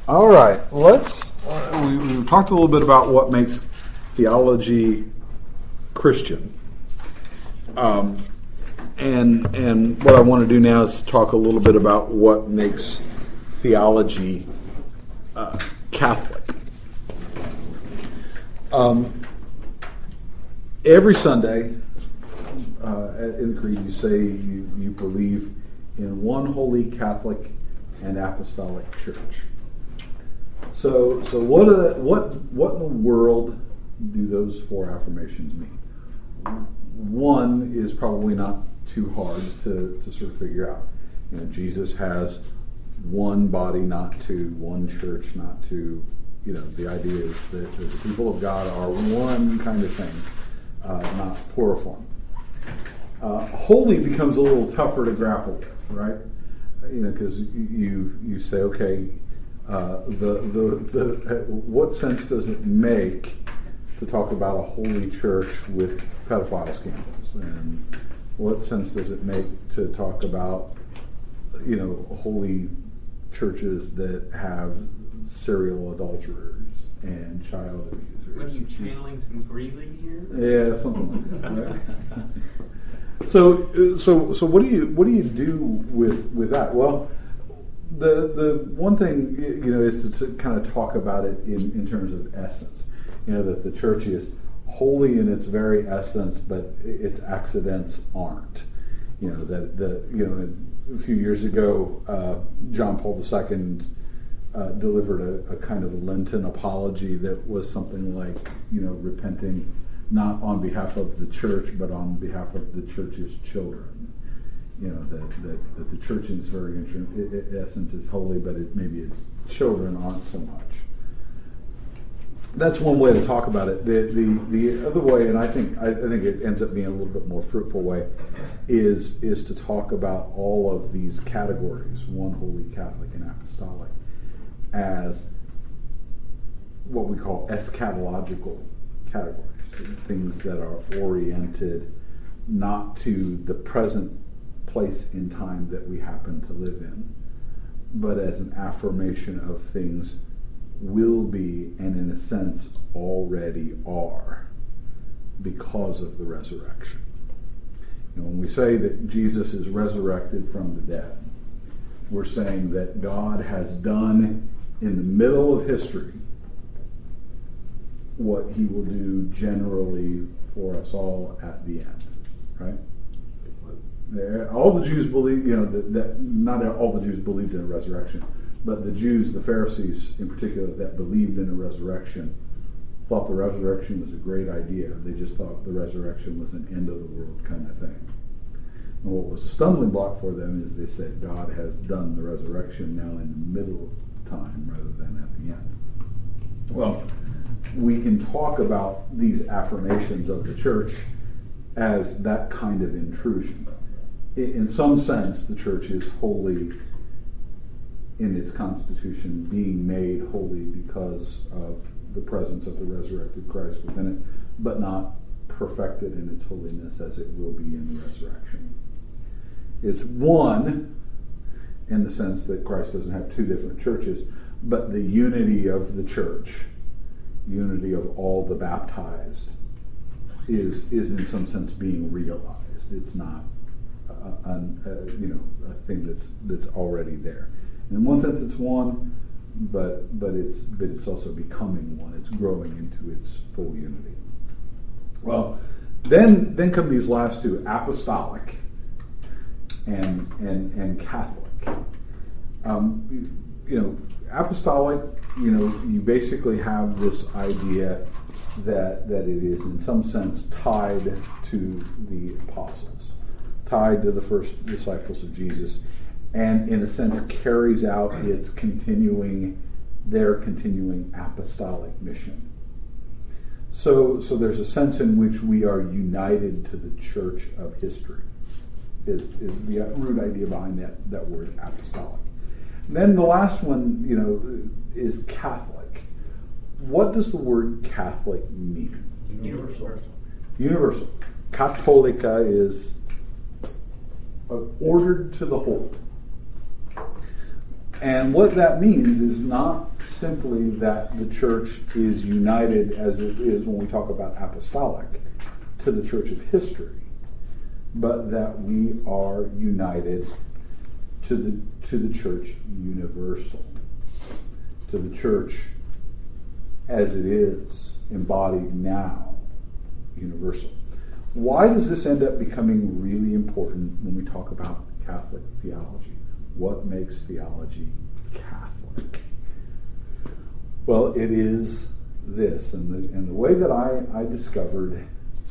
All right, we've talked a little bit about what makes theology Christian. And what I want to do now is talk a little bit about what makes theology Catholic. Every Sunday in the Creed you say you believe in one holy Catholic and Apostolic Church. So what in the world do those four affirmations mean? One is probably not too hard to sort of figure out. You know, Jesus has one body, not two; one church, not two. You know, the idea is that the people of God are one kind of thing, not pluriform. Holy becomes a little tougher to grapple with, right? You know, because you say, okay, what sense does it make to talk about a holy church with pedophile scandals, and what sense does it make to talk about, you know, holy churches that have serial adulterers and child abusers? What are you channeling some Greeley here? Yeah, something like that. Right? So what do you do with that? Well, the one thing, you know, is to kind of talk about it in terms of essence. You know, that the church is holy in its very essence, but its accidents aren't. You know, a few years ago, John Paul II delivered a kind of Lenten apology that was something like, you know, repenting not on behalf of the church, but on behalf of the church's children. You know, that the church in its very essence is holy, but maybe its children aren't so much. That's one way to talk about it. The other way, and I think it ends up being a little bit more fruitful way, is to talk about all of these categories, one holy, Catholic, and apostolic, as what we call eschatological categories, things that are oriented not to the present place in time that we happen to live in, but as an affirmation of things will be, and in a sense already are, because of the resurrection. You know, when we say that Jesus is resurrected from the dead, we're saying that God has done in the middle of history what he will do generally for us all at the end, right? All the Jews believe, you know, that not all the Jews believed in a resurrection, but the Jews, the Pharisees in particular, that believed in a resurrection, thought the resurrection was a great idea. They just thought the resurrection was an end of the world kind of thing. And what was a stumbling block for them is they said God has done the resurrection now in the middle of time rather than at the end. Well, we can talk about these affirmations of the church as that kind of intrusion. In some sense, the church is holy in its constitution, being made holy because of the presence of the resurrected Christ within it, but not perfected in its holiness as it will be in the resurrection. It's one in the sense that Christ doesn't have two different churches, but the unity of the church, unity of all the baptized, is in some sense being realized. It's not a thing that's already there. In one sense, it's one, but it's also becoming one. It's growing into its full unity. Well, then come these last two: apostolic and Catholic. Apostolic. You know, you basically have this idea that it is in some sense tied to the apostles, tied to the first disciples of Jesus, and in a sense carries out their continuing apostolic mission. So there's a sense in which we are united to the church of history, is the root idea behind that word apostolic. And then the last one, you know, is Catholic. What does the word Catholic mean? Universal. Catholica is ordered to the whole. And what that means is not simply that the church is united as it is when we talk about apostolic to the church of history, but that we are united to the church universal, to the church as it is, embodied now, universal. Why does this end up becoming really important when we talk about Catholic theology? What makes theology Catholic? Well, it is this, and the way that I discovered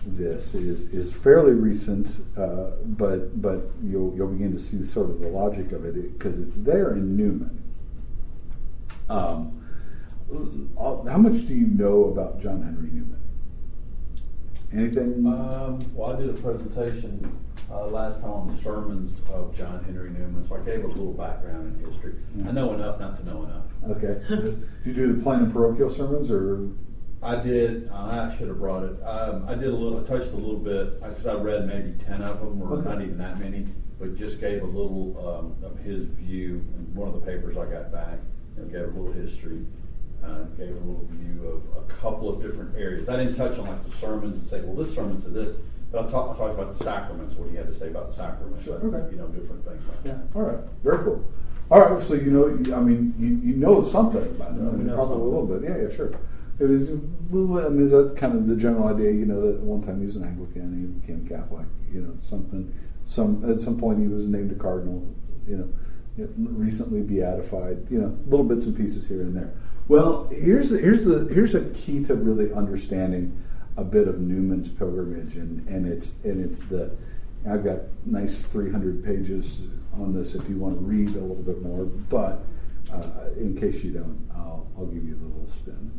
this is fairly recent, but you'll begin to see sort of the logic of it because it's there in Newman. How much do you know about John Henry Newman? Anything? Well, I did a presentation last time on the sermons of John Henry Newman, so I gave a little background in history. I know enough not to know enough. Okay. Did you do the plain and parochial sermons, or? I did. I should have brought it. I did a little. I touched a little bit because I read maybe 10 of them, or not even that many, but just gave a little of his view. And one of the papers I got back, gave a little history. Gave a little view of a couple of different areas. I didn't touch on like the sermons and say, well, this sermon said this, but I talked about the sacraments, what he had to say about sacraments, Sure. Okay. Different things like that. Yeah. All right. Very cool. All right. So you know something about it. Probably a little bit. Yeah. Sure. It is. Well, I mean, is that kind of the general idea? That at one time he was an Anglican and he became Catholic. At some point he was named a cardinal. Recently beatified. Little bits and pieces here and there. Well, here's a key to really understanding a bit of Newman's pilgrimage, and it's I've got nice 300 pages on this if you want to read a little bit more, but in case you don't, I'll give you the little spin.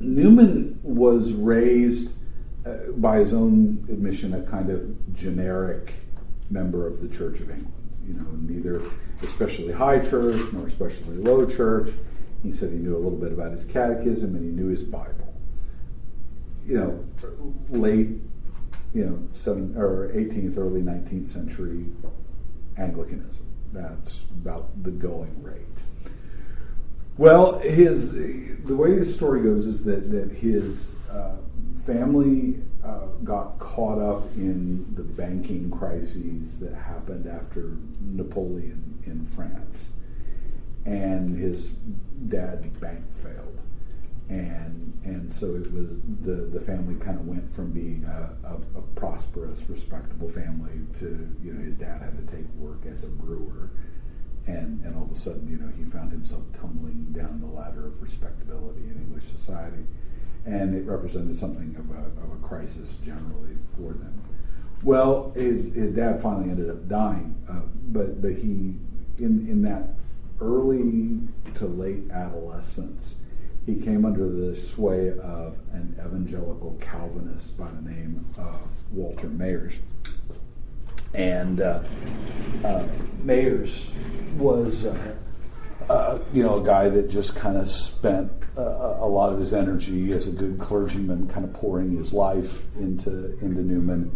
Newman was raised, by his own admission, a kind of generic member of the Church of England. Neither especially high church nor especially low church. He said he knew a little bit about his catechism and he knew his Bible. Late, 18th, early 19th century Anglicanism. That's about the going rate. Well, the way his story goes is that his family got caught up in the banking crises that happened after Napoleon in France, and his dad's bank failed, and so it was the family kind of went from being a prosperous, respectable family to his dad had to take work as a brewer, and all of a sudden he found himself tumbling down the ladder of respectability in English society. And it represented something of a crisis generally for them. Well, his dad finally ended up dying, but he, in that early to late adolescence, he came under the sway of an evangelical Calvinist by the name of Walter Mayers. And Mayers was a guy that just kind of spent a lot of his energy as a good clergyman kind of pouring his life into Newman,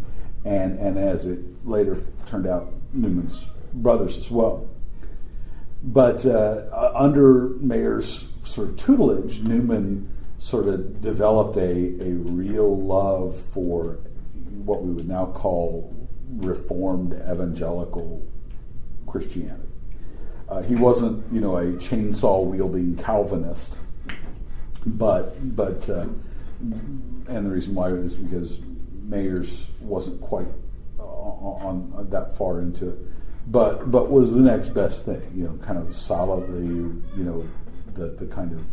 and as it later turned out, Newman's brothers as well. But under Mayer's sort of tutelage, Newman sort of developed a real love for what we would now call Reformed evangelical Christianity. He wasn't, a chainsaw-wielding Calvinist, but and the reason why is because Mayers wasn't quite on that far into it, but was the next best thing, kind of solidly, the kind of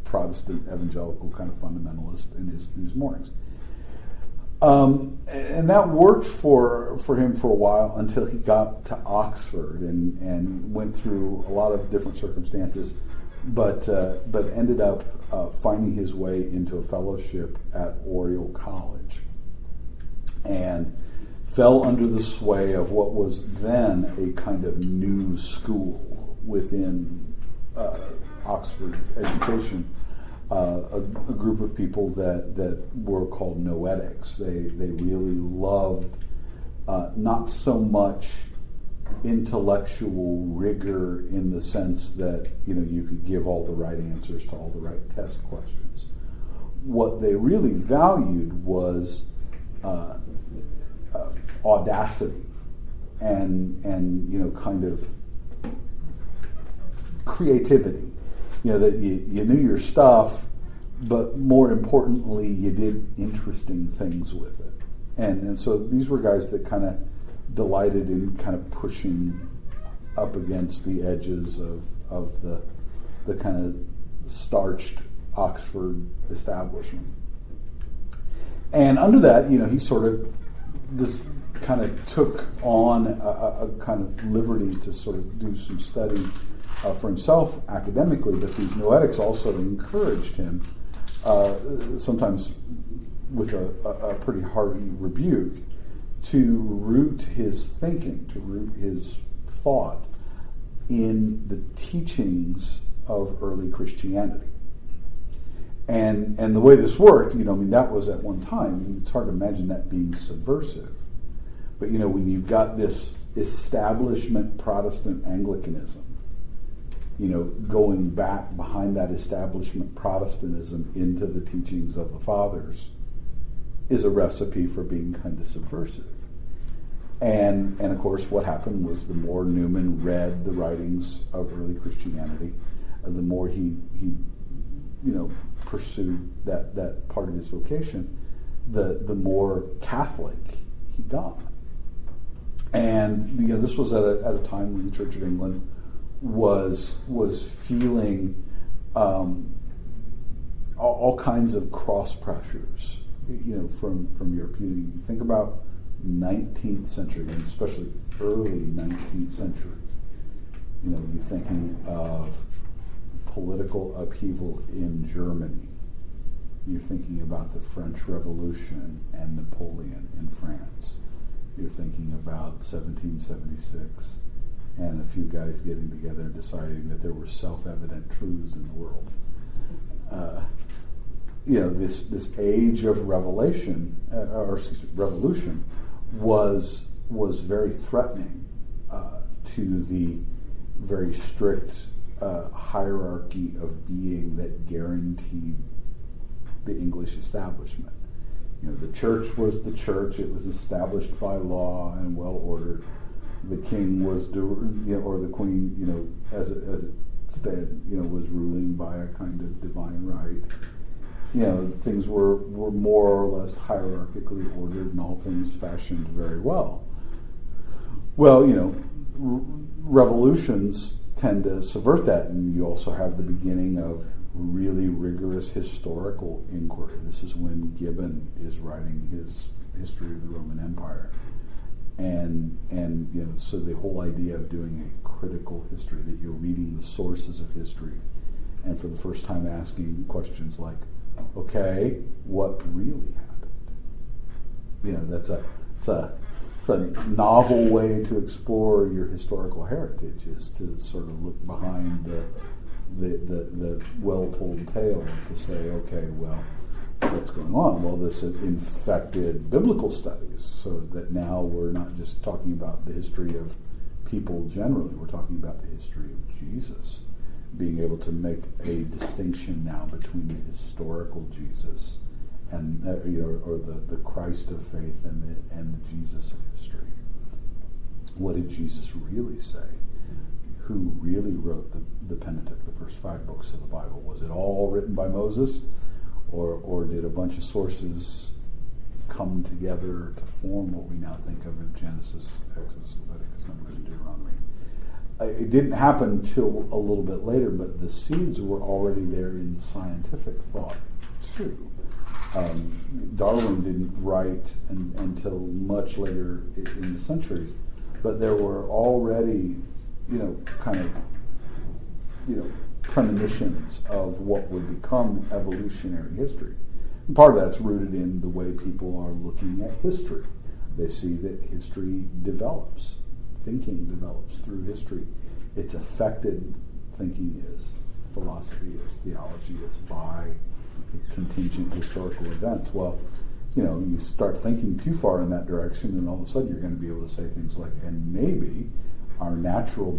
Protestant evangelical kind of fundamentalist in his mornings. And that worked for him for a while until he got to Oxford and went through a lot of different circumstances, but ended up finding his way into a fellowship at Oriel College and fell under the sway of what was then a kind of new school within Oxford education. A group of people that were called noetics. They really loved not so much intellectual rigor in the sense that, you could give all the right answers to all the right test questions. What they really valued was audacity and kind of creativity. That you knew your stuff, but more importantly, you did interesting things with it. And so these were guys that kind of delighted in kind of pushing up against the edges of the kind of starched Oxford establishment. And under that, he sort of this kind of took on a kind of liberty to sort of do some study for himself academically, but these noetics also encouraged him, sometimes with a pretty hearty rebuke, to root his thinking, to root his thought in the teachings of early Christianity. And the way this worked, that was at one time, it's hard to imagine that being subversive. But, when you've got this establishment Protestant Anglicanism, going back behind that establishment Protestantism into the teachings of the fathers is a recipe for being kind of subversive. And of course, what happened was the more Newman read the writings of early Christianity, the more he pursued that part of his vocation, the more Catholic he got. And this was at a time when the Church of England was feeling all kinds of cross pressures, from Europe. You think about 19th century, and especially early 19th century. You're thinking of political upheaval in Germany. You're thinking about the French Revolution and Napoleon in France. You're thinking about 1776 and a few guys getting together and deciding that there were self-evident truths in the world. This age of revolution was very threatening to the very strict hierarchy of being that guaranteed the English establishment. The church was the church; it was established by law and well ordered. The king was, or the queen, as it said, was ruling by a kind of divine right. Things were more or less hierarchically ordered, and all things fashioned very well. Well, revolutions tend to subvert that, and you also have the beginning of really rigorous historical inquiry. This is when Gibbon is writing his history of the Roman Empire. And so the whole idea of doing a critical history, that you're reading the sources of history, and for the first time asking questions like, okay, what really happened? It's a novel way to explore your historical heritage, is to sort of look behind the well-told tale to say, okay, well, what's going on? Well, this infected biblical studies, so that now we're not just talking about the history of people generally, we're talking about the history of Jesus, being able to make a distinction now between the historical Jesus and or the Christ of faith and the Jesus of history. What did Jesus really say? Who really wrote the Pentateuch, the first 5 books of the Bible? Was it all written by Moses, or did a bunch of sources come together to form what we now think of as Genesis, Exodus, Leviticus, Numbers, and Deuteronomy? It didn't happen till a little bit later, but the seeds were already there in scientific thought too. Darwin didn't write until much later in the centuries, but there were already, premonitions of what would become evolutionary history. And part of that's rooted in the way people are looking at history. They see that history develops, thinking develops through history. It's affected, thinking is, philosophy is, theology is, by contingent historical events. Well, you start thinking too far in that direction, and all of a sudden you're going to be able to say things like, and maybe our natural